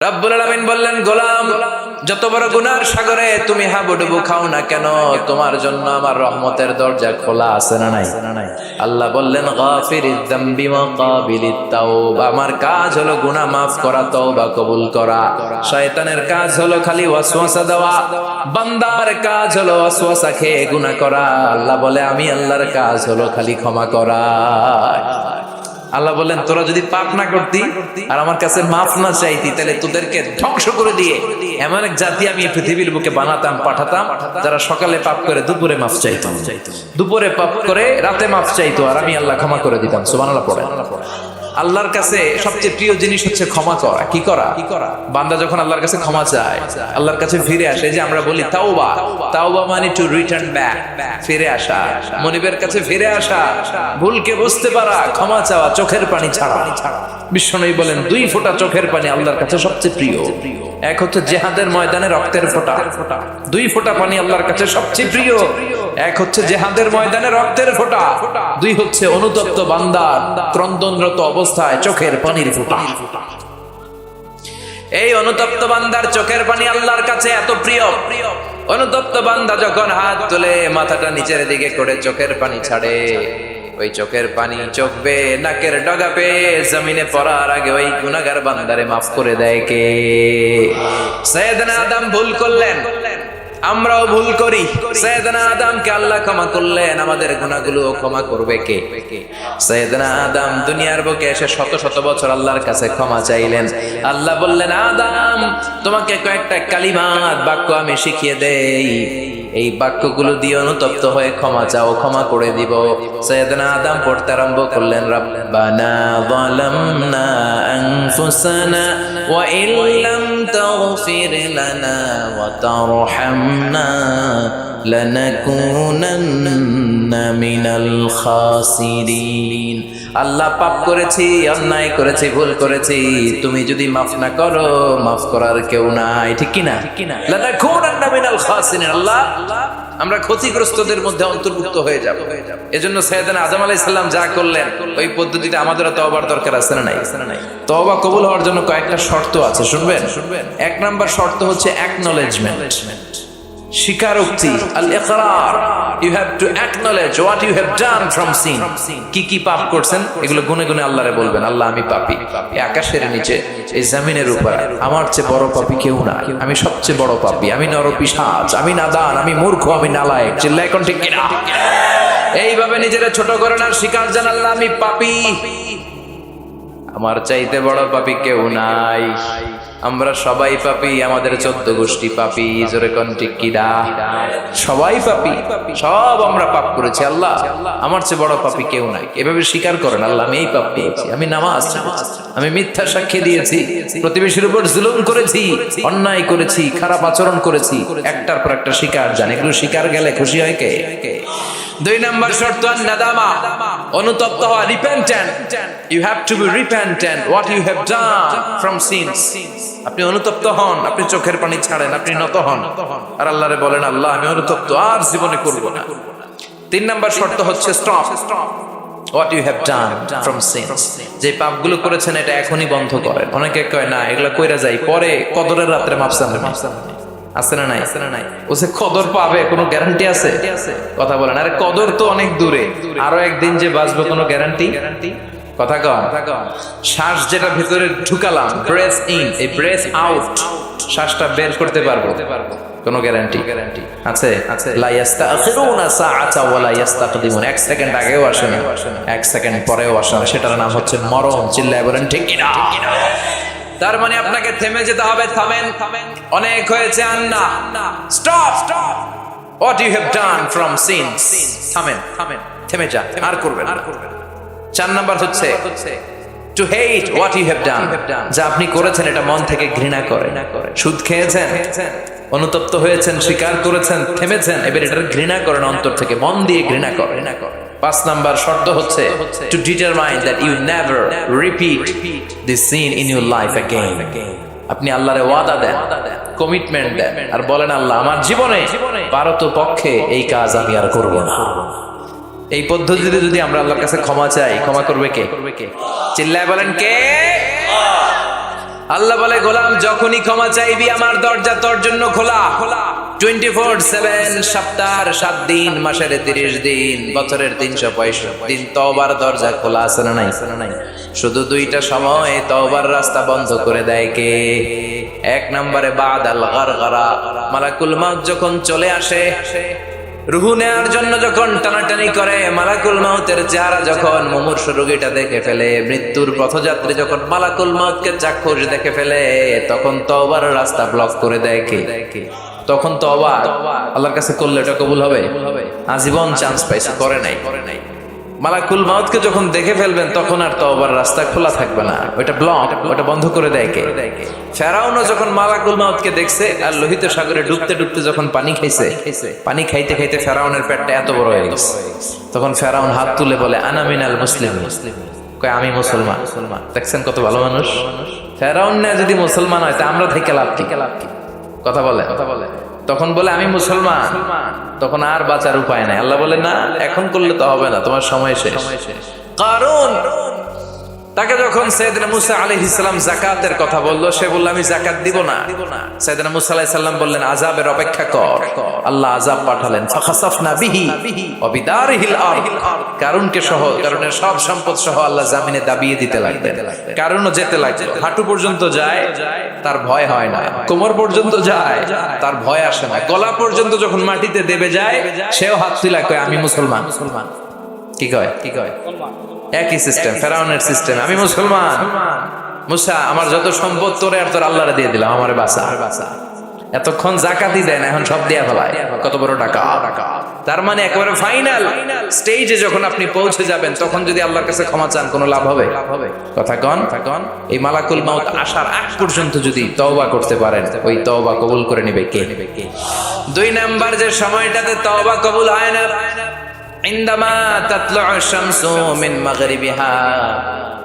রব্বুল আলামিন বললেন, গোলাম, যত বড় গুনার সাগরে তুমি হাবুডুবু খাও না কেন, তোমার জন্য আমার রহমতের দরজা খোলা আছে না নাই? আল্লাহ বললেন, গাফিরিয যামবি ওয়া কাবিলিত তাওবা। আমার কাজ হলো গুনাহ মাফ করা, তওবা কবুল করা। শয়তানের কাজ হলো খালি ওয়াসওয়াসা দেওয়া, বান্দার কাজ হলো ওয়াসওয়াসা খেয়ে গুনাহ করা। আল্লাহ বলে, আমি আল্লাহর কাজ হলো খালি ক্ষমা করা। আল্লাহ বললেন, তোরা যদি পাপ না করতি আর আমার কাছে মাফ না চাইতি, তাহলে তোদেরকে ধ্বংস করে দিয়ে এমন এক জাতি আমি পৃথিবীর বুকে বানাতাম, পাঠাতাম, যারা সকালে পাপ করে দুপুরে মাফ চাইতো, দুপুরে পাপ করে রাতে মাফ চাইতো, আর আমি আল্লাহ ক্ষমা করে দিতাম। সুবহানাল্লাহ পড়ে। আল্লাহর কাছে সবচেয়ে প্রিয় জিনিস হচ্ছে ক্ষমা করা। কি করা? বান্দা যখন আল্লাহর কাছে ক্ষমা চায়, আল্লাহর কাছে ফিরে আসে, যে আমরা বলি তাওবা। তাওবা মানে টু রিটার্ন ব্যাক, ফিরে আসা, মনিবের কাছে ফিরে আসা, ভুলকে বুঝতে পারা, ক্ষমা চাওয়া, চোখের পানি ছাড়া। বিশ্বনবী বলেন, 2 ফোঁটা চোখের পানি আল্লাহর কাছে সবচেয়ে প্রিয়। এক হচ্ছে জিহাদের ময়দানে রক্তের ফোঁটা, 2 ফোঁটা পানি আল্লাহর কাছে সবচেয়ে প্রিয়। এক হচ্ছে জিহাদের ময়দানে রক্তের ফোঁটা, 2 হচ্ছে অনুতপ্ত বান্দার ক্রন্দনরত অবস্থায় চোখের পানির ফোঁটা। এই অনুতপ্ত বান্দার চোখের পানি আল্লাহর কাছে এত প্রিয়। অনুতপ্ত বান্দা যখন হাত তুলে মাথাটা নিচের দিকে করে চোখের পানি ছাড়ে, ওই চোখের পানি চোখ বেয়ে নাকের ডগা পেয়ে জমিনে পড়ার আগে ওই গুনাহগার বান্দারে মাফ করে দেয় কে? সাইয়েদনা আদম ভুল করলেন, আমরাও ভুল করি। সাইয়েদনা আদমকে আল্লাহ ক্ষমা করলেন, আমাদের গুনাহগুলো ক্ষমা করবে কে? সাইয়েদনা আদম দুনিয়ার বুকে এসে শত শত বছর আল্লাহর কাছে ক্ষমা চাইলেন। আল্লাহ বললেন, আদম, তোমাকে কয়েকটা কালিমাত বাক্য আমি শিখিয়ে দেই, এই বাক্যগুলো দিয়ে অনুতপ্ত হয়ে ক্ষমা চাও, ক্ষমা করে দিব। সাইয়েদনা আদম পড়তে আরম্ভ করলেন, রব্বানা যালামনা আনফুসানা ওয়া ইল্লাম তাগফির লানা ওয়া তারহামনা লানাকুনান্না মিনাল খাসিরিন। আল্লাহ, পাপ করেছি, অন্যায় করেছি, ভুল করেছি, তুমি যদি মাফ না করো, মাফ করার কেউ নাই। ঠিক কি না? লানাকুনান্না মিনাল খাসিরিন। আল্লাহ, আমরা ক্ষতিগ্রস্তদের মধ্যে অন্তর্ভুক্ত হয়ে যাব। এজন্য সাইয়েদনা আদম আলাইহিস সালাম যা করলেন, ওই পদ্ধতিতে আমাদেরও তওবার দরকার আছে না নাই? তওবা কবুল হওয়ার জন্য কয়েকটা শর্ত আছে, শুনবেন? 1 নাম্বার শর্ত হচ্ছে অ্যাকনলেজমেন্ট, স্বীকারোক্তি, আল ইকরার। You have to acknowledge what you have done from sin. কি কি পাপ করছেন এগুলো গুনে গুনে আল্লাহরে বলবেন, আল্লাহ, আমি পাপী, এই আকাশের নিচে, এই জমিনের উপর আমার চেয়ে বড় পাপী কেউ নাই, আমি সবচেয়ে বড় পাপী, আমি নরপিশাচ, আমি নাদান, আমি মূর্খ, আমি নালায়েক। চিল্লায় কোন ঠিক কিনা? এইভাবে নিজেরা ছোট করেন আর স্বীকার জান, আল্লাহ, আমি পাপী, আমার চাইতে বড় পাপী কেউ নাই। আমরা সবাই পাপী, আমাদের 14 গোষ্ঠী পাপী। জোরে কোন ঠিক কিনা? সবাই পাপী, সব আমরা পাপ করেছি। আল্লাহ, আমার চেয়ে বড় পাপী কেউ নাই। এভাবে স্বীকার করেন, আল্লাহ, আমি এই পাপ করেছি, আমি নামাজ ছেড়েছি, আমি মিথ্যা সাক্ষী দিয়েছি, প্রতিবেশীর উপর জুলুম করেছি, অন্যায় করেছি, খারাপ আচরণ করেছি। একটার পর একটা স্বীকার জান। এগুলো স্বীকার গেলে খুশি হয় কে? 2 নাম্বার শর্ত নাদামা, অনুতপ্ত হওয়া, repentant. You have to be repentant what you have done from sins. আপনি অনুতপ্ত হন, আপনি চোখের পানি ছাড়েন, আপনি নত হন, আর আল্লাহরে বলেন, আল্লাহ, আমি অনুতপ্ত, আর জীবনে করব না। 3 নাম্বার শর্ত হচ্ছে stop what you have done from sins. যে পাপগুলো করেছেন এটা এখনই বন্ধ করেন। অনেকে কয়, না, এগুলো কইরা যাই, পরে কদরের রাত্রে মাফসান আছে না নাই? ও যে কদর পাবে কোনো গ্যারান্টি আছে? কথা বলেন। আরে কদর তো অনেক দূরে, আরো একদিন যে বাঁচবো কোনো গ্যারান্টি? কথা কম। শ্বাস যেটা ভেতরে ঢুকালাম, ব্রেথ ইন, এই ব্রেথ আউট, শ্বাসটা বের করতে পারবো, কোনো গ্যারান্টি আছে? লা ইস্তাখিরুনা সাআতা ওয়া লা ইস্তাকদিমুন। 1 সেকেন্ড আগেও আসে না, 1 সেকেন্ড পরেও আসে না। সেটার নাম হচ্ছে মরণ। চিল্লায় বলেন ঠিক কিনা? তার মানে আপনাকে থেমে যেতে হবে। থামেন, অনেক হয়েছে, আর না। Stop what you have done from sins. থামেন, থেমে যান, আর করবেন না। 4 নাম্বার হচ্ছে to hate what you have done. যা আপনি করেছেন এটা মন থেকে ঘৃণা করে। সুদ খেয়েছেন, অনুতপ্ত হয়েছেন, স্বীকার করেছেন, থেমেছেন, এবার এটা ঘৃণা করেন, অন্তর থেকে, মন দিয়ে ঘৃণা করেন। 5 নাম্বার শর্ত হচ্ছে to determine that you never repeat this sin in your life again. আপনি আল্লাহরে ওয়াদা দেন, কমিটমেন্ট দেন, আর বলেন, আল্লাহ, আমার জীবনে পারত পক্ষে এই কাজ আমি আর করব না। এই পদ্ধতিতে যদি আমরা আল্লাহর কাছে ক্ষমা চাই, ক্ষমা করবে কে? চিল্লায় বলেন কে? আল্লাহ বলে গোলাম যখনই ক্ষমা চাইবি আমার দরজা তোর জন্য খোলা। 24/7 সপ্তাহের 7 দিন, মাসের 30 দিন, বছরের 365 দিন তওবার দরজা খোলা আছে না নাই? শুধু দুইটা সময় তওবার রাস্তা বন্ধ করে দেয় কে? এক নম্বরে বাদাল গারগারা, মালাকুল মউত যখন চলে আসে রুহু নেয়ার জন্য, যখন টানাটানি করে, মালাকুল মউতের চেহারা যখন মুমূর্ষ রোগীটা দেখে ফেলে, মৃত্যুর পথযাত্রী যখন মালাকুল মউতকে চাক্ষুষ দেখে ফেলে, তখন তওবার রাস্তা ব্লক করে দেয় কে? তখন তওবা আল্লাহর কাছে করলে এটা কবুল হবে? আজীবন চান্স পাইছে, করে নাই। মালাকুল মউতকে যখন দেখে ফেলবেন তখন আর তওবার রাস্তা খোলা থাকবে না, ওটা ব্লক, ওটা বন্ধ করে দেয় কে? ফেরাউনও যখন মালাকুল মউতকে দেখছে আর লোহিত সাগরে ডুবতে ডুবতে যখন পানি খাইছে, পানি খাইতে খাইতে ফেরাউনের পেটটা এত বড় হয়ে গেছে, তখন ফেরাউন হাত তুলে বলে আনা মিনাল মুসলিমিন, কয় আমি মুসলমান। দেখছেন কত ভালো মানুষ। ফেরাউন না যদি মুসলমান হয় তা আমরা থেকে লাভ কি? কথা বলে তখন বলে আমি মুসলমান, তখন আর বাঁচার উপায় নাই। আল্লাহ বলে না, এখন করলে তো হবে না, তোমার সময় শেষ। কারণ তাকে যখন সাইয়েদনা মুসা আলাইহিস সালাম যাকাতের কথা বলল, সে বলল আমি যাকাত দিব না। সাইয়েদনা মুসা আলাইহিস সালাম বললেন আযাবের অপেক্ষা কর। আল্লাহ আযাব পাঠালেন, ফাখাসাফনা বিহি ওয়া বিদারিহিল আরদ, কারুনকে সহ, কারুনের সব সম্পদ সহ আল্লাহ জমিনে দাবিয়ে দিতে লাগলেন। কারুনও যেতে লাগলো, হাঁটু পর্যন্ত যায় তার ভয় হয় না, কোমর পর্যন্ত যায় তার ভয় আসে না, গলা পর্যন্ত যখন মাটিতে দেবে যায় সেও হাত তুলে কয় আমি মুসলমান। কি কয়? একই সিস্টেম, ফেরাউনের সিস্টেম, আমি মুসলমান। মুসা আমার যত সম্পদ তোরে আর তোর আল্লাহরে দিয়ে দিলাম, আমারে বাঁচা। এতক্ষণ যাকাতই দেয় না, এখন সব দিয়া ফেলায়। কত বড় টাকা! তার মানে একেবারে ফাইনাল স্টেজে যখন আপনি পৌঁছে যাবেন, তখন যদি আল্লাহর কাছে ক্ষমা চান কোনো লাভ হবে? কথা কন। এই মালাকুল মউত আসার আগ পর্যন্ত যদি তওবা করতে পারেন, ওই তওবা কবুল করে নেবে কে? 2 নাম্বার যে সময়টাতে তওবা কবুল হয় না, ইনদামা তাতলু'উ শামসু মিন মাগরিবিহা,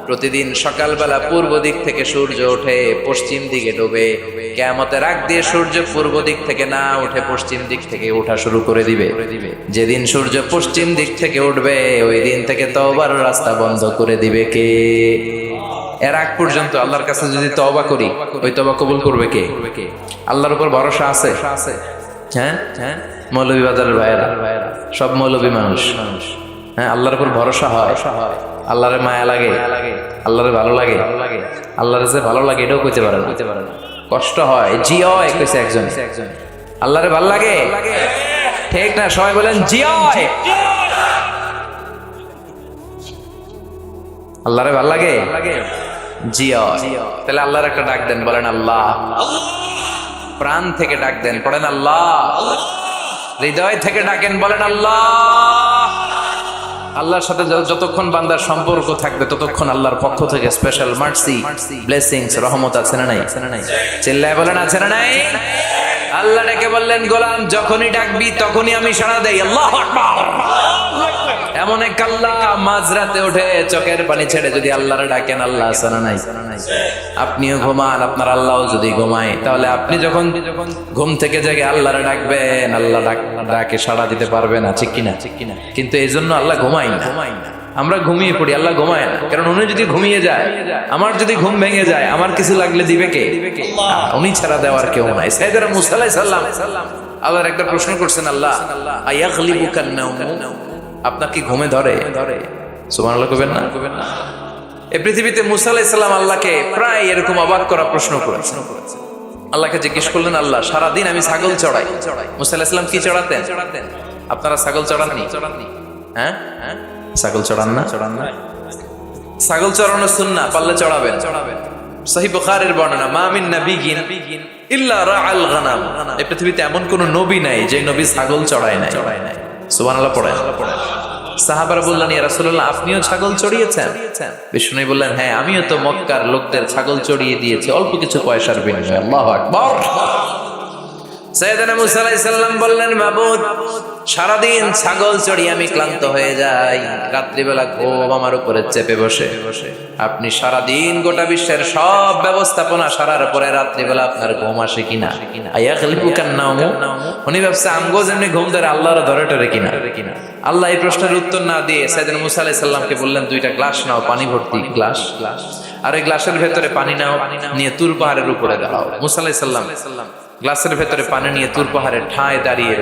প্রতিদিন সকালবেলা পূর্ব দিক থেকে সূর্য ওঠে, পশ্চিম দিকে ডোবে। কিয়ামতের আগ দিয়ে সূর্য পূর্ব দিক থেকে না উঠে পশ্চিম দিক থেকে ওঠা শুরু করে দিবে। যেদিন সূর্য পশ্চিম দিক থেকে উঠবে, ওই দিন থেকে তওবার রাস্তা বন্ধ করে দিবে কে? এর আগ পর্যন্ত আল্লাহর কাছে যদি তওবা করি, ওই তওবা কবুল করবে কে? আল্লাহর উপর ভরসা আছে? হ্যাঁ, মৌলভী বাজারের ভাইয়েরা সব মৌলভী মানুষ। হ্যাঁ, আল্লাহর উপর ভরসা হয়, আল্লাহরে মায়া লাগে, আল্লাহরে ভালো লাগে। আল্লাহরে যে ভালো লাগে এটাও কইতে পারে না, কষ্ট হয়। জি হয় কইছে একজন, আল্লাহরে ভালো লাগে, ঠিক না? সবাই বলেন জি হয়। আল্লাহরে ভালো লাগে, জি হয়। তাহলে আল্লাহর একটা ডাক দেন, বলেন আল্লাহ। প্রাণ থেকে ডাক দেন, পড়েন আল্লাহ। হৃদয় থেকে ডাকেন, বলেন আল্লাহ। আল্লাহর সাথে যতক্ষণ বান্দার সম্পর্ক থাকবে, ততক্ষণ আল্লাহর পক্ষ থেকে স্পেশাল মার্সি, ব্লেসিংস, রহমত আছে না নাই? চিল্লায় বলেন আছে না নাই? আল্লাহ ডেকে বললেন, গোলাম যখনই ডাকবি তখনই আমি সাড়া দেই। আল্লাহু আকবার। এমন এক আল্লাহ মাঝরাতে উঠে চোখের পানি ছেড়ে যদি আল্লাহরে ডাকেন, আল্লাহ আছে না নাই? আপনিও ঘুমান, আপনার আল্লাহও যদি ঘুমায়, তাহলে আপনি যখন ঘুম থেকে জেগে আল্লাহরে ডাকবেন, আল্লাহ ডাকে সাড়া দিতে পারবে না, ঠিক কিনা? কিন্তু এই জন্য আল্লাহ ঘুমায় না। আমরা ঘুমিয়ে পড়ি, আল্লাহ ঘুমায় না। কারণ উনি যদি ঘুমিয়ে যায়, আমার যদি ঘুম ভেঙে যায়, আমার কিছু লাগলে দিবে কে? উনি ছাড়া দেওয়ার কেউ নাই। সাইয়েদনা মুসা আলাইহিস সালাম আল্লাহর একটা প্রশ্ন করছেন, আল্লাহ আয়াগলিবুকান নাওম, আপনার কি ঘুমে ধরে? সুবহানাল্লাহ কইবেন না? এই পৃথিবীতে মুসা আলাইহিস সালাম আল্লাহকে প্রায় এরকম অবাক করা প্রশ্ন করেছেন। আল্লাহকে জিজ্ঞেস করলেন, আল্লাহ সারাদিন আমি ছাগল চড়াই। মুসা আলাইহিস সালাম কি চড়াতেন? আপনারা ছাগল চড়াননি? হ্যাঁ, ছাগল চড়ান না? ছাগল চড়ানো সুন্নাহ, পারলে চড়াবেন। সহিহ বুখারীর বর্ণনা, মা মিন নাবিয়্যিন ইল্লা রাআল গানাম, এই পৃথিবীতে এমন কোন নবী নাই যে নবী ছাগল চড়ায় নাই। সুবহানাল্লাহ পড়েন। সাহাবারা বললেন, ইয়া রাসূলুল্লাহ আপনিও ছাগল চড়িয়েছেন? বিষ্ণু বললেন, হ্যাঁ আমিও তো মক্কার লোকদের ছাগল চড়িয়ে দিয়েছি অল্প কিছু পয়সার বিনিময়ে। আল্লাহু আকবার। সাইয়েদনা মুসা আলাইহিস সালাম বললেন, মাবুদ সারাদিন ছাগল চড়িয়ে আমি ক্লান্ত হয়ে যাই, রাত্রিবেলা ঘুম আমার উপরে চেপে বসে। আপনি সারাদিন গোটা বিশ্বের সব ব্যবস্থাপনা সারার পরে রাত্রিবেলা আপনার ঘুম আসে কিনা? আয়াগলিবুকান নাওম, উনি ভাবছে আমগো যেমনি ঘুম ধরে আল্লাহর ধরে টরে কিনা? আল্লাহ এই প্রশ্নের উত্তর না দিয়ে সাইয়েদনা মুসা আলাইহিস সালামকে বললেন, 2টা গ্লাস নাও, পানি ভর্তি গ্লাস। আর এই গ্লাসের ভেতরে পানি নাও, নিয়ে তুর পাহাড়ের উপরে দাঁড়াও। মুসা আলাইহিস সালাম গ্লাসের ভেতরে পানি নিয়ে তুর পাহাড়ের ঠায় দাঁড়িয়ে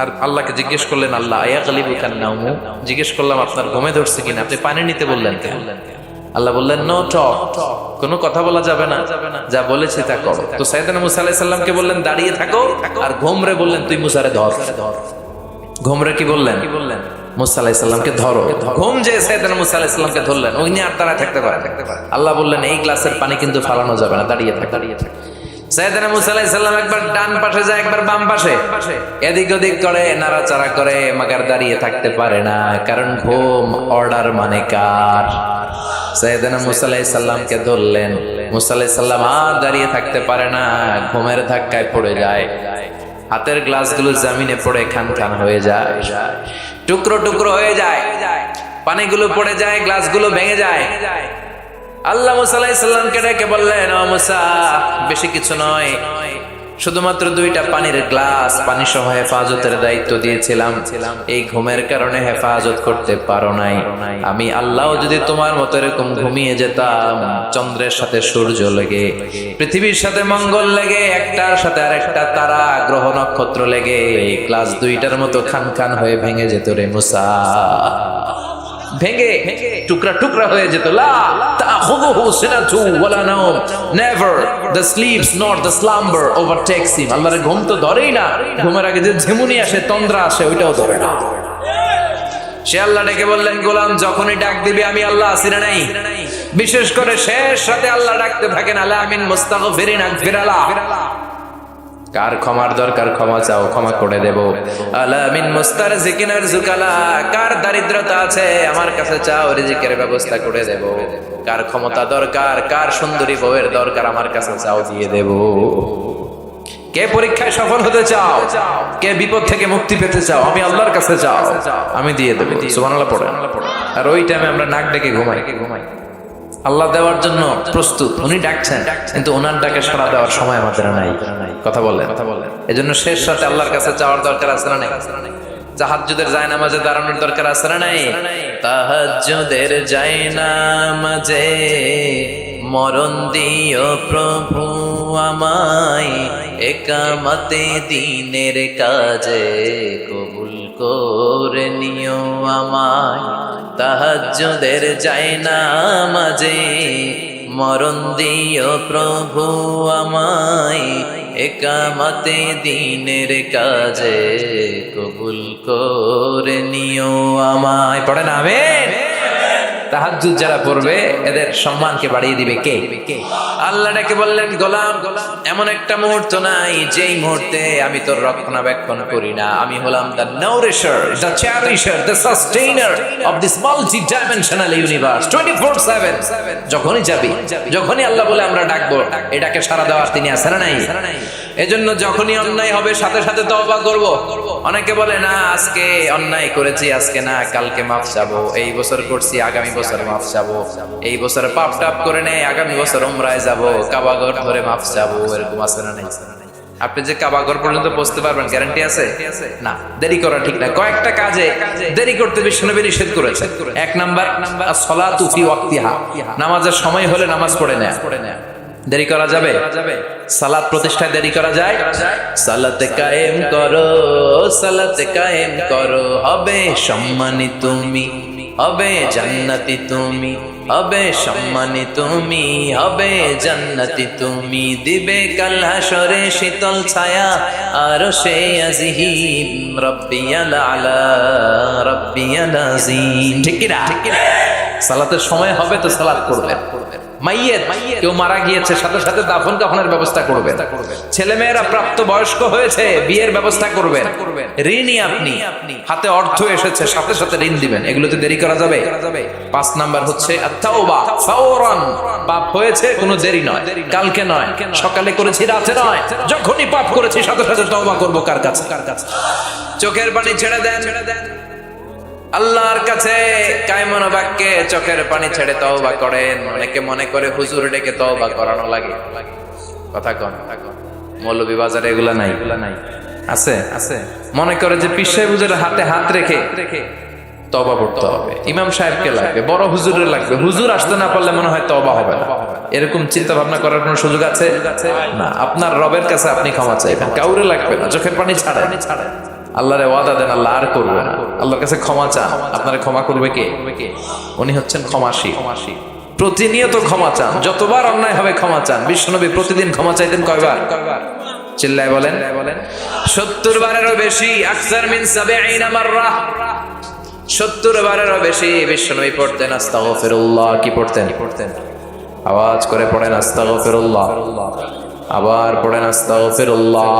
আর আল্লাহকে জিজ্ঞেস করলেন, আল্লাহ আয়াগলিবুকা নাওমু, জিজ্ঞেস করলাম আপনার ঘুমে ধরছে কিনা, আপনি পানি নিতে বললেন কেন? আল্লাহ বললেন, নো টক, কোনো কথা বলা যাবে না, যা বলেছি তা করো। তো সাইয়েদনা মুসা আলাইহিস সালামকে বললেন দাঁড়িয়ে থাকো, আর ঘুমরে বললেন তুই মুসারে ধর। ঘুমরে কি বললেন? মুসা আলাইহিস সালামকে ধরো। ঘুম যে সাইয়েদনা মুসা আলাইহিস সালামকে ধরলেন, ওই নিয়ে আর দাঁড়ায় থাকতে পারে? আল্লাহ বললেন এই গ্লাসের পানি কিন্তু ফালানো যাবে না, দাঁড়িয়ে থাক। সাইয়েদনা মুসা আলাইহিস সালাম একবার ডান পাশে যায়, একবার বাম পাশে, এদিক ওদিক করে, নাড়াচাড়া করে, মাগার দাঁড়িয়ে থাকতে পারে না, কারণ ঘুম অর্ডার মানে কার? সাইয়েদনা মুসা আলাইহিস সালামকে ধরলেন। মুসা আলাইহিস সালাম আর দাঁড়িয়ে থাকতে পারে না, ঘুমের ধাক্কায় পড়ে যায়। হাতের গ্লাসগুলো জমিনে পড়ে খান খান হয়ে যায়, টুকরো টুকরো হয়ে যায়, পানিগুলো পড়ে যায়, গ্লাসগুলো ভেঙে যায়। আল্লাহ মুসা আলাইহিস সালামকে ডেকে বললেন, ও মুসা, বেশি কিছু নয়, শুধুমাত্র 2টা পানির গ্লাস, পানি সহ হেফাজতের দায়িত্ব দিয়েছিলাম, এই ঘুমের কারণে হেফাজত করতে পারো নাই। আমি আল্লাহ যদি তোমার মতো এরকম ঘুমিয়ে যেতাম, চন্দ্রের সাথে সূর্য লেগে, পৃথিবীর সাথে মঙ্গল লেগে, একটার সাথে আরেকটা তারা, গ্রহ নক্ষত্র লেগে, এই গ্লাস 2টার মতো খান খান হয়ে ভেঙে যেত রে মুসা, ভেঙে টুকরা টুকরা হয়ে যেত। লা তাখুযুহু সিনাতু ওয়ালা নাওম, never the slips not the slumber overtakes him. আল্লাহর ঘুম তো ধরেই না, ঘুমের আগে যে ঝিমুনি আসে, তন্দ্রা আসে, ওইটাও ধরে না। সে আল্লাহ ডেকে বললেন, গোলাম যখনই ডাক দিবি আমি আল্লাহ আছি না নাই? বিশেষ করে শেষ রাতে আল্লাহ ডাকতে থাকেন, আলা মিন মুস্তাগফিরিন আগফিরালা, কার ক্ষমার দরকার ক্ষমা চাও, ক্ষমা করে দেব। আলা মিন মুস্তারজিকিন আরযুকালা, কার দারিদ্রতা আছে আমার কাছে চাও, রিজিকের ব্যবস্থা করে দেব। কার ক্ষমতা দরকার, কার সুন্দরী বউয়ের দরকার, আমার কাছে চাও, দিয়ে দেব। কে পরীক্ষায় সফল হতে চাও, কে বিপদ থেকে মুক্তি পেতে চাও, আমি আল্লাহর কাছে চাও, আমি দিয়ে দেব। সুবহানাল্লাহ পড়ে। আর ওই টাইমে আমরা নাক ডেকে ঘুমাই। আল্লাহ দেওয়ার জন্য প্রস্তুত, উনি ডাকছেন, কিন্তু ওনার ডাকে সাড়া দেওয়ার সময় আমাদের নাই। কথা বলেন। এজন্য শেষ রাতে আল্লাহর কাছে চাওয়ার দরকার আছে না নাই? তাহাজ্জুদের জায়নামাজে দাঁড়ানোর দরকার আছে না নাই? তাহাজ্জুদের জায়নামাজে মরণ দিও প্রভু আমায়, একামতে দিনের কাজে কবুল করে নিও আমায়। তাহাজ্জুদের জায়নামাজে মরণ দিও প্রভু আমায়, একামতে দিনের কাজে কবুল করে নিও আমায়। পড়েন আমিন। তাহাজ্জুদ যারা পড়বে এদের সম্মানকে বাড়িয়ে দিবে কে? আল্লাহ ডেকে বললেন, গোলাম এমন একটা মুহূর্ত নাই যেই মুহূর্তে আমি তোর রক্ষণাবেক্ষণ করি না। আমি হলাম the nourisher, the cherisher, the sustainer of this multi dimensional universe 24/7। যখনই যাবি, যখনই আল্লাহ বলে আমরা ডাকবো, এটাকে সাড়া দেওয়ার তিনি আছেন না নাই? এজন্য যখনই অন্যায় হবে সাথে সাথে তওবা করব। অনেকে বলে না আজকে অন্যায় করেছি, আজকে না কালকে মাফ চাবো, এই বছর করছি আগামী বছর মাফ চাবো, এই বছর পাপ টাপ করে নেই আগামী বছর উমরায় যাব, কাবাগর ধরে মাফ চাবো, এরকম আছে না নাই? আপনি যে কাবাগর পর্যন্ত পৌঁছতে পারবেন গ্যারান্টি আছে? না, দেরি করা ঠিক না। কয়েকটা কাজে দেরি করতে বিশ্বনবী নিষেধ করেছেন। 1 নাম্বার as-সালাতু ফি ওয়াক্তিহা, নামাজের সময় হলে নামাজ পড়ে নেয়া। দেরি করা যাবে? সালাত প্রতিষ্ঠায় দেরি করা যায়? সালাতে কায়েম করো, সালাতে কায়েম করো, হবে সম্মানী তুমি, হবে জান্নাতি তুমি, হবে সম্মানী তুমি, হবে জান্নাতি তুমি, দিবে কাল হাসরে শীতল ছায়া আরশে আজিম, রাব্বিয়াল আলা রাব্বিয়াল আযীম। ঠিক কি না? সালাতের সময় হবে তো সালাত করবেন। মাইয়েত, কেউ মারা গিয়েছে, সাথে সাথে দাফন কাফনের ব্যবস্থা করবেন। ছেলেমেয়েরা প্রাপ্ত বয়স্ক হয়েছে, বিয়ের ব্যবস্থা করবেন। ঋণী আপনি, হাতে অর্থ এসেছে, সাথে সাথে ঋণ দিবেন। এগুলোতে দেরি করা যাবে? 5 নাম্বার হচ্ছে আত-তাওবা ফাওরান, পাপ হয়েছে কোনো দেরি নয়, কালকে নয়, সকালে করেছি রাতে নয়, যখনই পাপ করেছি সাথে সাথে তওবা করব। কার কাছে? চোখের পানি ছেড়ে দেন আল্লাহর কাছে, কায়মন বাক্যে চোখের পানি ছেড়ে তওবা করেন। অনেকে মনে করে হুজুর ডেকে তওবা করানো লাগে। কথা কন, মৌলভী বাজারে এগুলা নাই? আছে? মনে করে যে পীর সাহেব হুজুরের হাতে হাত রেখে তওবা পড়তে হবে, ইমাম সাহেবকে লাগবে, বড় হুজুরের লাগবে, হুজুর আসতে না পারলে মনে হয় তওবা হবে না, এরকম চিন্তা ভাবনা করার কোনো সুযোগ আছে না। আপনার রবের কাছে আপনি ক্ষমা চাইবেন, কাউরে লাগবে না, চোখের পানি ছাড়েন, আল্লাহরে ওয়াদা দেন আল্লাহ আর করবে না, আল্লাহর কাছে ক্ষমা চান, আপনারে ক্ষমা করবে কে? উনি হচ্ছেন ক্ষমাশীল। প্রতিনিয়ত ক্ষমা চান, যতবার অন্যায় হবে ক্ষমা চান। বিশ্বনবী প্রতিদিন ক্ষমা চাইতেন কয়বার? চিল্লায় বলেন 70 বারেরও বেশি। আকসার মিন 70 মাররা, 70 বারেরও বেশি বিশ্বনবী পড়তেন আস্তাগফিরুল্লাহ। কি পড়তেন? আওয়াজ করে পড়েন আস্তাগফিরুল্লাহ, আবার পড়েন আস্তাগফিরুল্লাহ।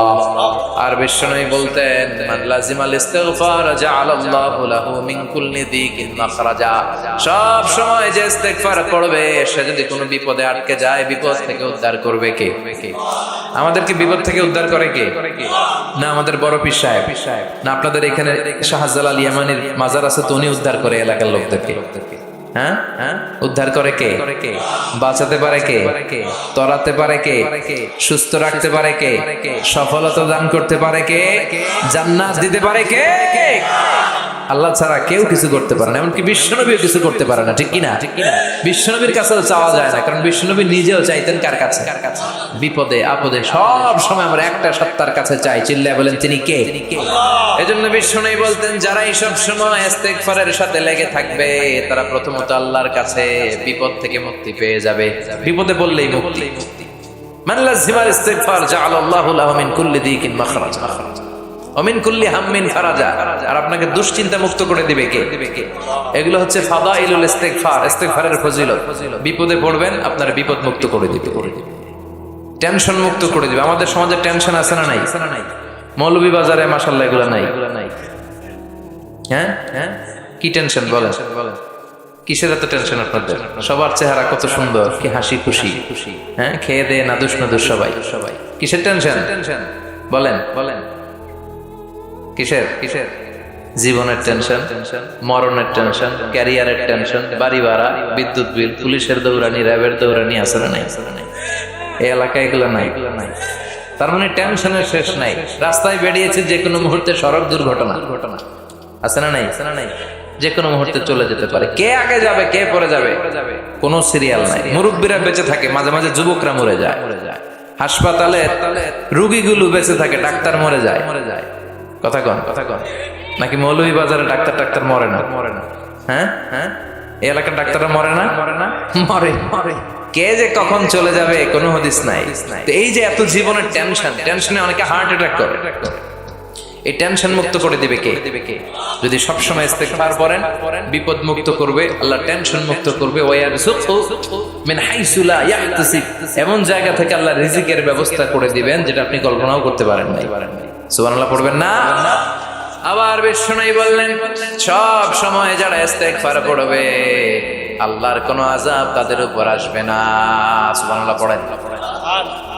আর বিশ্বনবী বলতেন মান লাজিমাল ইস্তিগফার জাআলাল্লাহু লাহু মিন কুল্লি দিকিন মাখরাজা। সব সময় যে ইস্তিগফার পড়বে সে যদি কোনো বিপদে আটকে যায়, বিপদ থেকে উদ্ধার করবে কে? আমাদেরকে বিপদ থেকে উদ্ধার করে কে? না আমাদের বড় পীর সাহেব, না আপনাদের এখানে শাহজালাল ইয়ামানির মাজার আছে তো উনি উদ্ধার করে এলাকার লোকদেরকে? হ্যাঁ, উদ্ধার করে কে? বাঁচাতে পারে কে? তরাতে পারে কে? সুস্থ রাখতে পারে কে? সফলতা দান করতে পারে কে? জান্নাত দিতে পারে কে? আল্লাহ ছাড়া কেউ কিছু করতে পারে না, এমনকি বিশ্বনবীও কিছু করতে পারে না, ঠিক কিনা? বিশ্বনবীর কাছেও চাওয়া যায় না, কারণ বিশ্বনবী নিজেও চাইতেন কার কাছে? বিপদে আপদে সব সময় আমরা একটা সত্তার কাছে চাই। চিল্লায় বলেন তিনি কে? এজন্য বিশ্বনবী বলতেন যারা এই সব সময় ইস্তিগফারের সাথে লেগে থাকবে তারা প্রথমত আল্লাহর কাছে বিপদ থেকে মুক্তি পেয়ে যাবে। বিপদে বললেই মুক্তি। মান লাজিমাল ইস্তিগফার জাআলাল্লাহু লাহু মিন কুল্লি দিকিন মাখরাজা ওয়া মিন কুল্লি হাম্মিন ফারাজা। আর আপনাকে দুশ্চিন্তা মুক্ত করে দিবে কে? এগুলো হচ্ছে ফাদাইলুল ইস্তিগফার, ইস্তিগফারের ফজিলত। বিপদে পড়বেন আপনার বিপদ মুক্ত করে দিবে, টেনশন মুক্ত করে দিবে। আমাদের সমাজে টেনশন আছে না নাই? মৌলভী বাজারে মাশাআল্লাহ এগুলো নাই। হ্যাঁ, কি টেনশন বলেন? কিসের এত টেনশন আপনাদের? সবার চেহারা কত সুন্দর, কি হাসি খুশি, হ্যাঁ, খেয়ে দেয়ে নাদুস নাদুস সবাই। কিসের টেনশন বলেন? কিসের? জীবনের টেনশন, মরণের টেনশন, ক্যারিয়ারের টেনশন, বাড়ি ভাড়া, বিদ্যুৎ বিল, পুলিশের দৌড়ানি, র্যাবের দৌড়ানি আছে না নাই? এই এলাকায় এগুলো নাই। তার মানে টেনশনের শেষ নাই। রাস্তায় বেরিয়েছে যে কোনো মুহূর্তে সড়ক দুর্ঘটনা আছে না নাই? যে কোনো মুহূর্তে চলে যেতে পারে। কে আগে যাবে, কে পরে যাবে, কোনো সিরিয়াল নাই। মুরব্বীরা বেঁচে থাকে, মাঝে মাঝে যুবকরা মরে যায়। হাসপাতালে রোগীগুলো বেঁচে থাকে, ডাক্তার মরে যায়। কথা কন নাকি মৌলভী বাজারে ডাক্তার মরে না? হ্যাঁ, এই এলাকার ডাক্তাররা মরে না? মরে। কে যে কখন চলে যাবে কোনো হদিস নাই। এই যে এত জীবনের টেনশনে অনেকে হার্ট অ্যাটাক করে। এই টেনশন মুক্ত করে দিবে কে? যদি সবসময় ইস্তিগফার পড়েন বিপদ মুক্ত করবে আল্লাহ, টেনশন মুক্ত করবে। ওয়ায়ারযুকহু মিন হাইসু লা ইয়াহতাসিব, এমন জায়গা থেকে আল্লাহ রিজিকের ব্যবস্থা করে দিবেন যেটা আপনি কল্পনাও করতে পারেন নাই। সুবহানাল্লাহ পড়বেন না? আবার বিশ্বনবী বললেন সব সময় যারা ইস্তিগফার পড়বে আল্লাহর কোনো আযাব তাদের উপর আসবে না। সুবহানাল্লাহ পড়েন।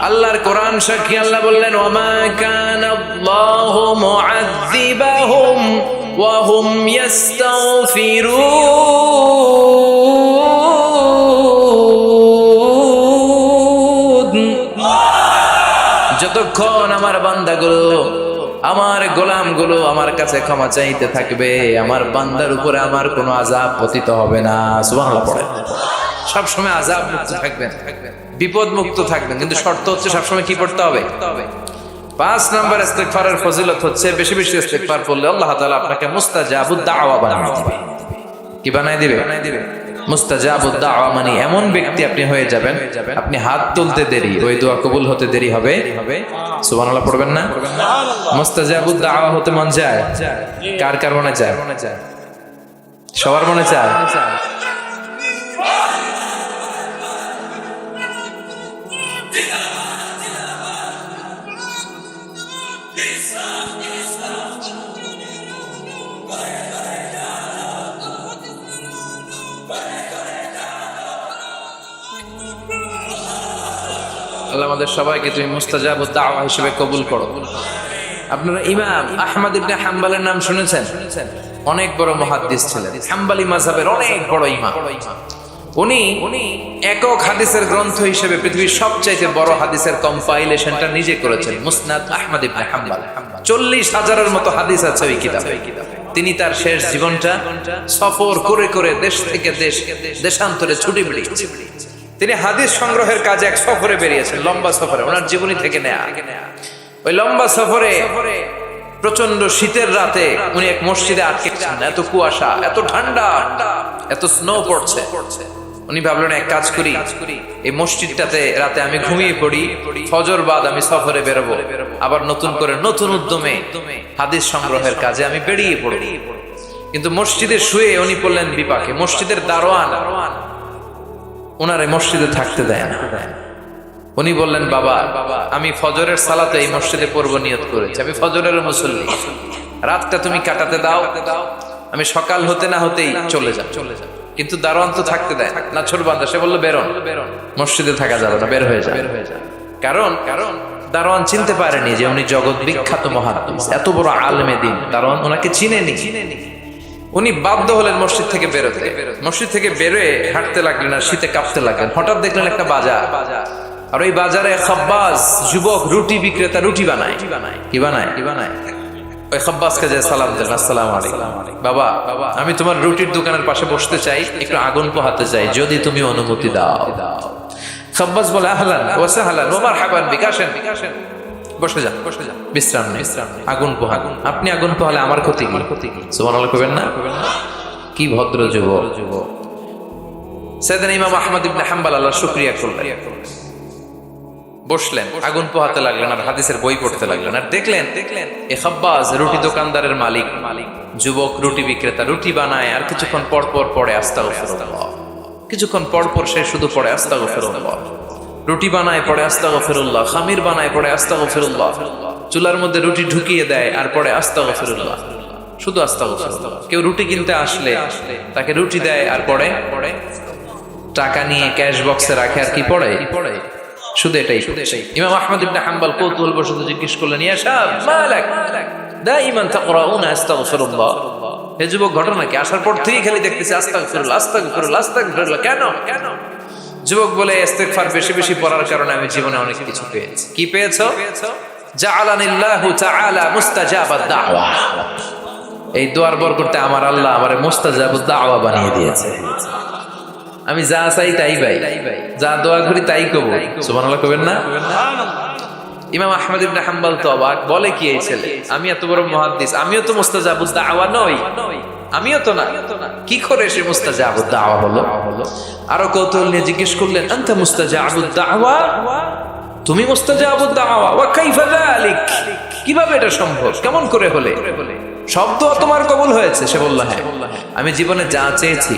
আল্লাহর কোরআন সাক্ষী, আল্লাহ বললেন ওয়ামা কানাল্লাহু মুআযযিবাহুম ওয়া হুম ইস্তাগফিরুন। যতক্ষণ আমার বান্দাগুলো, আমার গোলামগুলো আমার কাছে ক্ষমা চাইতে থাকবে, আমার বান্দার উপরে আমার কোনো আযাব পতিত হবে না। সুবহানাল্লাহ পড়েন। সবসময় আযাব মুক্ত থাকবেন, বিপদ মুক্ত থাকবেন, কিন্তু শর্ত হচ্ছে সবসময় কি পড়তে হবে? 5 নাম্বার ইস্তিগফারের ফজিলত হচ্ছে বেশি বেশি ইস্তিগফার পড়লে আল্লাহ তাআলা আপনাকে মুস্তাজাবুদ দাওয়া বানিয়ে দিবে। কি বানাই দিবে? মুস্তাজাবুদ দাওয়া মানে এমন ব্যক্তি আপনি হয়ে যাবেন, আপনি হাত তুলতে দেরি, ওই দোয়া কবুল হতে দেরি হবে। সুবহানাল্লাহ পড়বেন না? মুস্তাজাবুদ দাওয়া হতে মন যায়? কার কার মনে চায়? সবার মনে চায়? আল্লাহ আমাদের সবাইকে তুমি মুস্তাজাবুদ দাওয়া হিসেবে কবুল করো। আপনারা ইমাম আহমদ ইবনে হাম্বলের নাম শুনেছেন? অনেক বড় মুহাদ্দিস ছিলেন, হাম্বলি মাযহাবের অনেক বড় ইমাম। উনি একক হাদিসের গ্রন্থ হিসেবে পৃথিবীর সবচাইতে বড় হাদিসের কম্পাইলেশনটা নিজে করেছেন, মুসনাদ আহমদ ইবনে হাম্বল। 40,000-এর মতো হাদিস আছে ওই কিতাবে। তিনি তার শেষ জীবনটা সফর করে করে দেশ থেকে দেশান্তরে ছুটে বেরিয়েছেন। তিনি হাদিস সংগ্রহের কাজে এক সফরে বেরিয়েছেন, লম্বা সফরে, ওনার জীবনী থেকে নেয়া। ওই লম্বা সফরে প্রচন্ড শীতের রাতে উনি এক মসজিদে আটকেছেন। এত কুয়াশা, এত ঠান্ডা, এত স্নো পড়ছে। উনি ভাবলেন এক কাজ করি, এই মসজিদটাতে রাতে আমি ঘুমিয়ে পড়ি, ফজর বাদ আমি সফরে বেরোবো, আবার নতুন করে নতুন উদ্যমে হাদিস সংগ্রহের কাজে আমি বেরিয়ে পড়ি। কিন্তু মসজিদে শুয়ে উনি পড়লেন বিপাকে। মসজিদের দারোয়ান ওনারে মসজিদে থাকতে দেয় না। উনি বললেন, বাবা আমি ফজরের সালাতে এই মসজিদে পড়ব নিয়ত করেছি, আমি ফজরের মুসল্লি, রাতটা তুমি কাটাতে দাও, আমি সকাল হতে না হতেই চলে যাব। কিন্তু দারোয়ান তো থাকতে দেয় না, ছোটবান্ধা। সে বললো, বেরোন, মসজিদে থাকা যাবে না, বের হয়ে যায়। কারণ দারোয়ান চিনতে পারেনি যে উনি জগৎ বিখ্যাত মুহাদ্দিস, এত বড় আলেমে দ্বীন। দারোয়ান ওনাকে চিনেনি। উনি বাধ্য হলেন মসজিদ থেকে বেরোতে। মসজিদ থেকে বেরোয় হাঁটতে লাগলেন, আর শীতে কাঁপতে লাগলেন। হঠাৎ দেখলেন একটা বাজার, আর ওই বাজারে খাব্বাস যুবক রুটি বিক্রেতা রুটি বানায়। কি বানায়? ওই খাব্বাসকে যে সালাম দিলেন, আসসালামু আলাইকুম, বাবা আমি তোমার রুটির দোকানের পাশে বসতে চাই, একটু আগুন পোহাতে চাই, যদি তুমি অনুমতি দাও। খাব্বাস বলে, আহলান ওয়া সাহলান ওয়া মারহাবান বিক, আসেন বসে যান, বিশ্রাম নেই, আগুন পোহান। আপনি আগুন পোহালে আমার ক্ষতি কি? সুবহানাল্লাহ কইবেন না? কি ভদ্র যুবক। সাইয়েদনা ইমাম আহমদ ইবনে হাম্বল আল্লাহর শুকরিয়া করলেন, বসলেন, আগুন পোহাতে লাগলেন, আর হাদিসের বই পড়তে লাগলেন। আর দেখলেন এ খাব্বাস রুটি দোকানদারের মালিক, যুবক রুটি বিক্রেতা, রুটি বানায়, আর কিছুক্ষণ পর পর পড়ে আস্তাগফিরুল্লাহ, কিছুক্ষণ পর পর সে শুধু পড়ে আস্তাগফিরুল্লাহ। রুটি বানায় পড়ে আস্তাগফিরুল্লাহ, খামির বানায় পড়ে আস্তাগফিরুল্লাহ, চুলার মধ্যে রুটি ঢুকিয়ে দেয় আর পড়ে আস্তাগফিরুল্লাহ, শুধু আস্তাগফিরুল্লাহ। কেউ রুটি কিনতে আসলে তাকে রুটি দেয় আর পড়ে টাকা নিয়ে ক্যাশ বক্সে রাখে, আর কি পড়ে শুধু এটাই। ইমাম আহমদ ইবনে হাম্বল কৌতূহলবশত জিজ্ঞেস করলেন, ইয়া শাব মালাক দাইমান তাকরাউনা আস্তাগফিরুল্লাহ, হে যুবক ঘটনা কি? আসার পর থেকেই খালি দেখতেছি আস্তাগফিরুল্লাহ আস্তাগফিরুল্লাহ আস্তাগফিরুল্লাহ, কেন? যুবক বলে, ইস্তেগফার বেশি বেশি পড়ার কারণে আমি জীবনে অনেক কিছু পেয়েছি। কি পেয়েছো? জাআলানিল্লাহু তাআলা মুস্তাজাবাদ দাওয়া, এই দোয়ার বরকতে আমার আল্লাহ আমারে মুস্তাজাবুদ দাওয়া বানিয়ে দিয়েছে। আমি যা চাই তাই ভাই, যা দোয়া করি তাই কবুল। সুবহানাল্লাহ কইবেন না? ইমাম আহমদ ইবনে হাম্বল তো অবাক, বলে কি এই ছেলে, আমি এত বড় মুহাদ্দিস, আমিও তো মুস্তাজাবুদ দাওয়া নই, আমিও তো না, কি করে সে মুস্তাজাবুদ দাওয়া হলো? আরো কৌতূহল নিয়ে জিজ্ঞেস করলেন, আনতা মুস্তাজাবুদ দাওয়া, তুমি মুস্তাজাবুদ দাওয়া, ওয়া কাইফা যালিক, কিভাবে এটা সম্ভব, কেমন করে হলে? সব দোয়া তোমার কবুল হয়েছে? সে বলল, হ্যাঁ, আমি জীবনে যা চেয়েছি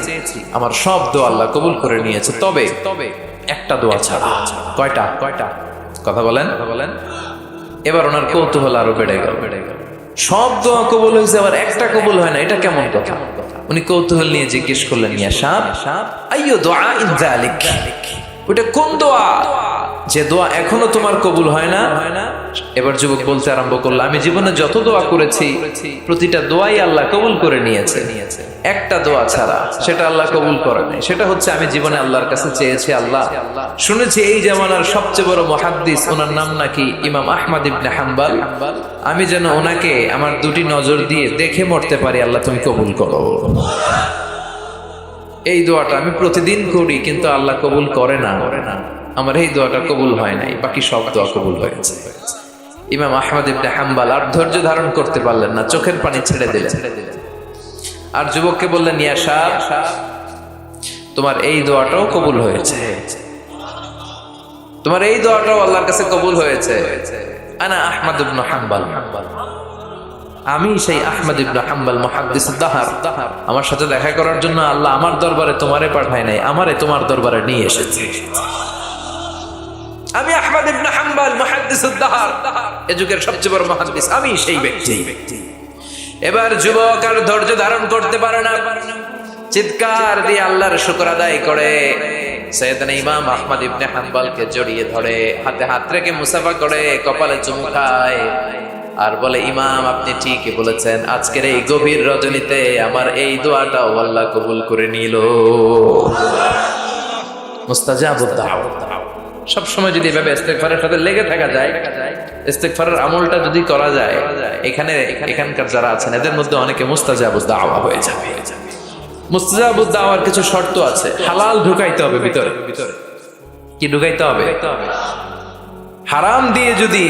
আমার সব দোয়া আল্লাহ কবুল করে নিয়েছে, তবে একটা দোয়া ছাড়া। কয়টা? কথা বলেন। এবার ওনার কৌতূহল আরো বেড়ে গেল। সব দোয়া কবুল হয়েছে, আবার একটা কবুল হয় না, এটা কেমন কথা? উনি কৌতূহল নিয়ে জিজ্ঞেস করলেন, ইয়া শাব আইয়ু দুআইন যালিক, ওটা কোন দোয়া যে দোয়া এখনো তোমার কবুল হয় না? এবার যুবক বলতে আরম্ভ করলো, আমি জীবনে যত দোয়া করেছি প্রতিটা দোয়াই আল্লাহ কবুল করে নিয়েছে, একটা দোয়া ছাড়া, সেটা আল্লাহ কবুল করে নাই। সেটা হচ্ছে আমি জীবনে আল্লাহর কাছে চেয়েছি, আল্লাহ শুনেছি এই জামানার সবচেয়ে বড় মুহাদ্দিস, ওনার নাম নাকি ইমাম আহমদ ইবনে হাম্বল, আমি যেন ওনাকে আমার দুটি নজর দিয়ে দেখে মরতে পারি, আল্লাহ তুমি কবুল করো। এই দোয়াটা আমি প্রতিদিন করি, কিন্তু আল্লাহ কবুল করে না, আমার এই দোয়াটা কবুল হয় নাই, বাকি সব দোয়া কবুল হয়েছে। ইমাম আহমদ ইবনে হাম্বল আর ধৈর্য ধারণ করতে পারলেন না, চোখের পানি ছেড়ে দিলেন, আর যুবককে বললেন, ইয়া শাব তোমার এই দোয়াটাও কবুল হয়েছে, তোমার এই দোয়াটাও আল্লাহর কাছে কবুল হয়েছে। আনা আহমদ ইবনে হাম্বল, আমি সেই আহমদ ইবনে হাম্বল মুহাদ্দিসুদ দাহর, আমার সাথে দেখা করার জন্য আল্লাহ আমার দরবারে তোমারে পাঠায় নাই, আমারে তোমার দরবারে নিয়ে এসেছে। আমি আহমদ ইবনে হাম্বল মুহাদ্দিসুদ দাহর, এ যুগের সবচেয়ে বড় মুহাদ্দিস, আমি সেই ব্যক্তি। এবার যুবক আর ধৈর্য ধারণ করতে পারে না, চিৎকার দিয়ে আল্লাহর শুকর আদায় করে সাইয়েদনা ইমাম আহমদ ইবনে হাম্বলকে জড়িয়ে ধরে, হাতে হাত রেখে মুসাফা করে, কপালে চুমু খায়, আর বলে, ইমাম আপনি ঠিকই বলেছেন, আজকের এই গভীর রজনীতে আমার এই দোয়াটাও আল্লাহ কবুল করে নিল। মুস্তাজাবুদ দাওয়া। সব সময় যদি এভাবে ইস্তেগফারের সাথে লেগে থাকা যায়, ইস্তেগফারের আমলটা যদি করা যায়, এখানকার যারা আছেন এদের মধ্যে অনেকে মুস্তাজাবুদ দাওয়া হয়ে যাবে। মুস্তাজাবুদ দাওয়ার কিছু শর্ত আছে। হালাল ঢুকাইতে হবে ভিতরে। কি ঢুকাইতে হবে? হারাম দিয়ে যদি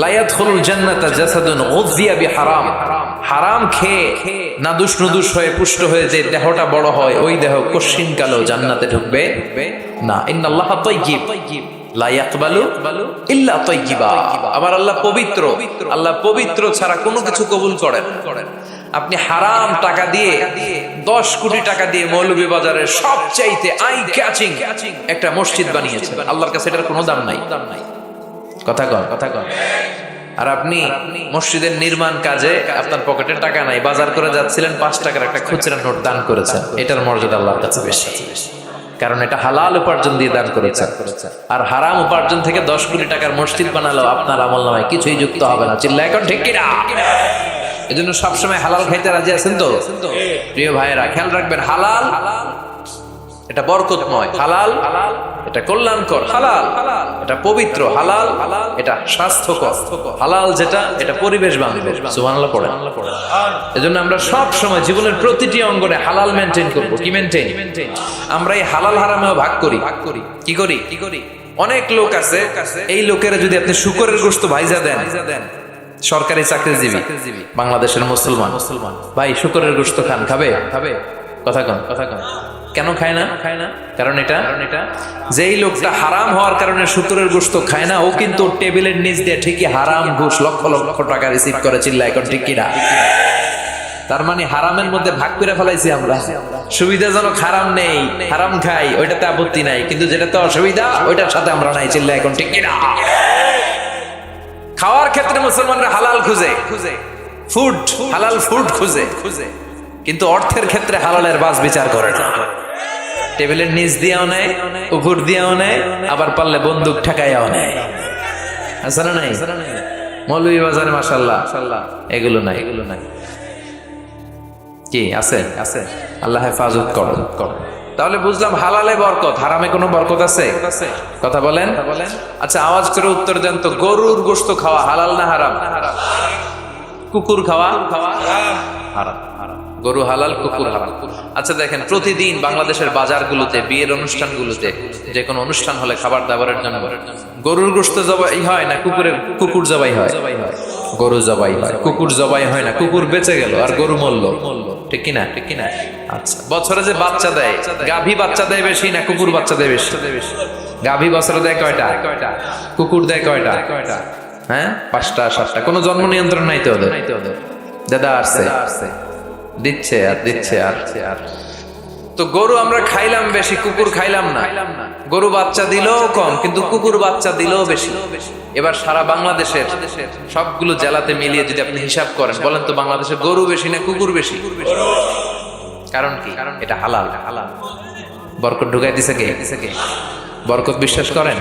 লা ইয়াদখুলুল জান্নাতা জাসাদুন গুযিয়া বিহারাম, হারাম খেয়ে নাদুস নুদুস হয়ে পুষ্ট হয়ে যে দেহটা বড় হয়, ওই দেহ কশিন কালো জান্নাতে ঢুকবে না। ইন্নাল্লাহা তাইয়্যিব লা ইয়াকবালু ইল্লা তাইয়্যিবা। আবার আল্লাহ পবিত্র, আল্লাহ পবিত্র ছাড়া কোনো কিছু কবুল করেন। আপনি হারাম টাকা দিয়ে 10 কোটি টাকা দিয়ে মৌলভীবাজারের সবচাইতে আই ক্যাচিং একটা মসজিদ বানিয়েছেন, আল্লাহর কাছে এটার কোনো দাম নাই। কথা কন। আর আপনি মসজিদের নির্মাণ কাজে আপনার পকেটে টাকা নাই, বাজার করে যাচ্ছিলেন, 5 টাকার একটা খুচরা নোট দান করেছেন, এটার মর্যাদা আল্লাহর কাছে বেশি, কারণ এটা হালাল উপার্জন দিয়ে দান করেছেন। আর হারাম উপার্জন থেকে 10 কোটি টাকার মসজিদ বানালো আপনার আমলনামায় কিছুই যুক্ত হবে না। চিল্লা এখন ঠিক কিনা? এজন্য সবসময় হালাল খাইতে রাজি আছেন তো প্রিয় ভাইয়েরা? খেয়াল রাখবেন, হালাল এটা বরকতময়, হালাল এটা কল্যাণকর, হালাল এটা পবিত্র, হালাল এটা স্বাস্থ্যকর, হালাল যেটা এটা পরিবেশ বান্ধব। সুবহানাল্লাহ পড়েন। এজন্য আমরা সব সময় জীবনের প্রতিটি অঙ্গনে হালাল মেনটেন করব। কি মেনটেন? আমরা এই হালাল হারামেও ভাগ করি। কি করি? অনেক লোক আছে, এই লোকেরা যদি আপনি শুকরের গোশত ভাইজা দেন, সরকারি চাকরিজীবী বাংলাদেশের মুসলমান ভাই, শুকরের গোশত খান, খাবে? কথা কন। কেন খায় না? কারণ এটা যেই লোকটা হারাম হওয়ার কারণে শুকরের গোশত খায় না, ও কিন্তু টেবিলের নিচ দিয়ে ঠিকই হারাম ঘুষ লক্ষ লক্ষ টাকা রিসিভ করে। চিল্লা এখন ঠিক কিনা? তার মানে হারামের মধ্যে ভাগ করে ফেলাইছি আমরা। সুবিধাজনক হারাম নেই, হারাম খাই, ওইটাতে আপত্তি নাই, কিন্তু যেটাতে অসুবিধা ওইটার সাথে আমরা নাই। চিল্লা এখন ঠিক কিনা? খাওয়ার ক্ষেত্রে মুসলমানরা হালাল খুঁজে, ফুড হালাল ফুড খুঁজে, কিন্তু অর্থের ক্ষেত্রে হালালের বাস বিচার করে না। টেবিলের নিচ দিয়েও নেয়, উপর দিয়েও নেয়, আবার পারলে বন্দুক ঠেকাইয়াও নেয়। আছে না নাই? মৌলভীবাজারে মাশাআল্লাহ এগুলো নাই। কি আছে? আল্লাহ হেফাজত করো। তাহলে বুঝলাম হালালে বরকত, হারামে কোনো বরকত আছে? কথা বলেন। আচ্ছা, আওয়াজ করে উত্তর দেন তো, গরুর গোশত খাওয়া হালাল না হারাম? কুকুর খাওয়া হারাম। গরু হালাল, কুকুর হারাম। আচ্ছা দেখেন, প্রতিদিন বাংলাদেশের বাজারগুলোতে, বিয়ের অনুষ্ঠানগুলোতে, যে কোনো অনুষ্ঠান হলে খাবার দাবারের জন্য গরুর গোশত জবাই হয় না কুকুর জবাই হয়? গরু জবাই হয়, কুকুর জবাই হয় না। কুকুর বেঁচে গেল আর গরু মরল, ঠিক কিনা? আচ্ছা, বছরে যে বাচ্চা দেয়, গাভী বাচ্চা দেয় বেশি না কুকুর বাচ্চা দেয় বেশি? গাভী বছরে দেয় কয়টা? কুকুর দেয় কয়টা? হ্যাঁ, 5টা 7টা। কোনো জন্ম নিয়ন্ত্রণ নাই তো ওদের? দাদা আসছে, দিচ্ছে আর। তো গরু আমরা খাইলাম বেশি, কুকুর খাইলাম না। গরু বাচ্চা দিলেও কম, কিন্তু কুকুর বাচ্চা দিলেও বেশি। এবার সারা বাংলাদেশের সবগুলো জেলাতে মিলিয়ে যদি আপনি হিসাব করেন, বলেন তো বাংলাদেশে গরু বেশি না কুকুর বেশি? কারণ কি? এটা হালাল। বরকত ঢুকাই দিছে কে? বরকত বিশ্বাস করেন?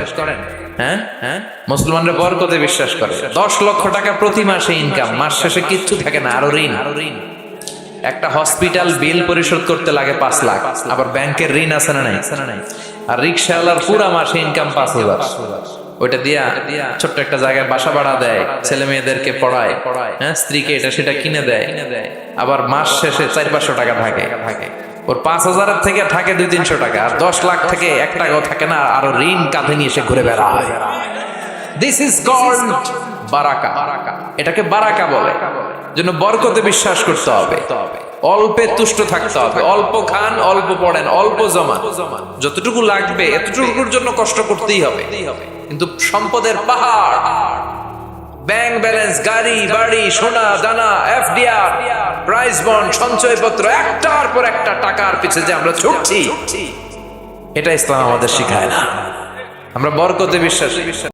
হ্যাঁ, মুসলমানরা বরকতে বিশ্বাস করে। 10 লক্ষ টাকা প্রতি মাসে ইনকাম, মাস শেষে কিচ্ছু থাকে না, আরো ঋণ। একটা হসপিটাল বিল পরিশোধ করতে লাগে 5 লাখ, আবার ব্যাংকের ঋণ আছে না নাই? আর রিক্সাওয়ালার পুরা মাসে ইনকাম 5,000, ওইটা দিয়া ছোট্ট একটা জায়গায় বাসা ভাড়া দেয়, ছেলে মেয়েদেরকে পড়ায়, হ্যাঁ, স্ত্রীকে এটা সেটা কিনে দেয়, আবার মাস শেষে 400-500 টাকা থাকে। ওর 5,000 থেকে থাকে 200-300 টাকা, আর 10 লাখ থেকে 1 টাকাও থাকে না, আরো ঋণ কাঁধে নিয়ে এসে ঘুরে বেড়ায়। দিস ইজ কল্ড বারাকা। এটাকে বারাকা বলে। জন্য বরকতে বিশ্বাস করতে হবে, অল্পে তুষ্ট থাকতে হবে, অল্প খান, অল্প পড়েন, অল্প জমা, যতটুকু লাগবে এতটুকুর জন্য কষ্ট করতেই হবে। কিন্তু সম্পদের পাহাড়, ব্যাংক ব্যালেন্স, গাড়ি বাড়ি, সোনা দানা, এফডিআর, প্রাইজ বন্ড, সঞ্চয়পত্র, একটার পর একটা টাকার পিছনে যে আমরা ছুটছি, এটা ইসলাম আমাদের শিখায় না। আমরা বরকতে বিশ্বাস